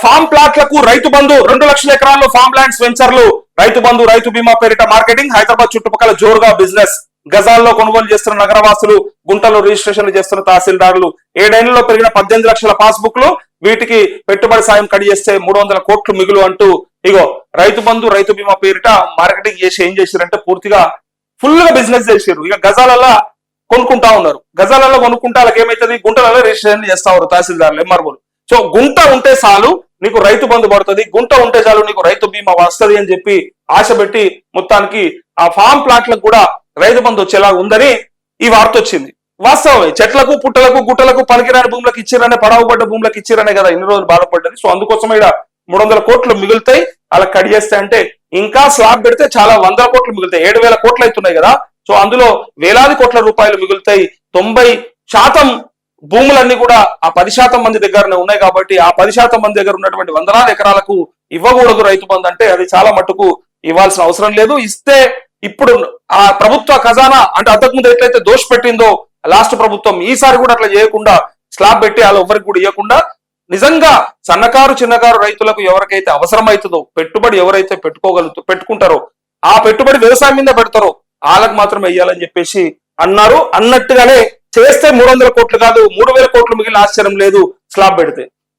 Form ప్లాట్లకు Rythu Bandhu 2 లక్షల ఎకరాల్లో form lands వెంచర్లు రైతు బంధు రైతు బీమా పేరిట మార్కెటింగ్ హైదరాబాద్ చుట్టుపక్కల జోరుగా బిజినెస్ గజాల్లో కొనుగోలు చేస్తున్న నగరవాసులు గుంటలో రిజిస్ట్రేషన్లు చేస్తున్న తహసీల్దారులు 7 ఏళ్లలో పెరిగిన 18 లక్షల పాస్బుక్లు వీటికి పెట్టుబడి సాయం కడి చేస్తే 300 కోట్లు మిగులు అంటూ ఇగో రైతు బంధు రైతు బీమా పేరిట మార్కెటింగ్ చేసి ఏం చేశారంటే పూర్తిగా ఫుల్ గా బిజినెస్ చేశారు. ఇక గజాలలో కొనుక్కుంటా ఉన్నారు. గజాలలో కొనుక్కుంటే వాళ్ళకి ఏమైతుంది గుంటలలో రిజిస్ట్రేషన్ చేస్తా ఉన్నారు తహసీల్దారులు ఎంఆర్ఓలు. సో గుంట ఉంటే చాలు నీకు రైతు బంధు పడుతుంది, గుంట ఉంటే చాలు నీకు రైతు బీమా వస్తుంది అని చెప్పి ఆశ పెట్టి మొత్తానికి ఆ ఫామ్ ప్లాట్లకు కూడా రైతు బంధు వచ్చేలా ఉందని ఈ వార్త వచ్చింది. వాస్తవమే, చెట్లకు పుట్టలకు గుట్టలకు పనికిరాని భూములకు ఇచ్చిరనే పడవబడ్డ భూములకు ఇచ్చిరనే కదా ఇన్ని రోజులు బాధపడ్డది. సో అందుకోసం ఇక్కడ 300 కోట్లు మిగులుతాయి. అలా కడి చేస్తే అంటే ఇంకా స్లాబ్ పెడితే చాలా 100 కోట్లు మిగులుతాయి. 7,000 కోట్లు అవుతున్నాయి కదా. సో అందులో వేలాది కోట్ల రూపాయలు మిగులుతాయి. 90% భూములన్నీ కూడా ఆ 10% మంది దగ్గరనే ఉన్నాయి కాబట్టి ఆ 10% మంది దగ్గర ఉన్నటువంటి వందలాది ఎకరాలకు ఇవ్వకూడదు రైతు బంధు అంటే అది చాలా మట్టుకు ఇవ్వాల్సిన అవసరం లేదు. ఇస్తే ఇప్పుడు ఆ ప్రభుత్వ ఖజానా అంటే అంతకుముందు ఎట్లయితే దోష పెట్టిందో లాస్ట్ ప్రభుత్వం ఈసారి కూడా అట్లా చేయకుండా స్లాబ్ పెట్టి వాళ్ళు ఎవరికి కూడా ఇవ్వకుండా నిజంగా సన్నకారు చిన్నకారు రైతులకు ఎవరికైతే అవసరమవుతుందో పెట్టుబడి ఎవరైతే పెట్టుకుంటారో ఆ పెట్టుబడి వ్యవసాయం మీద పెడతారో వాళ్ళకు మాత్రమే ఇవ్వాలని చెప్పేసి అన్నారు. అన్నట్టుగానే చేస్తే 300 కోట్లు కాదు 3,000 కోట్లు మిగిలిన ఆశ్చర్యం లేదు స్లాబ్ పెడితే.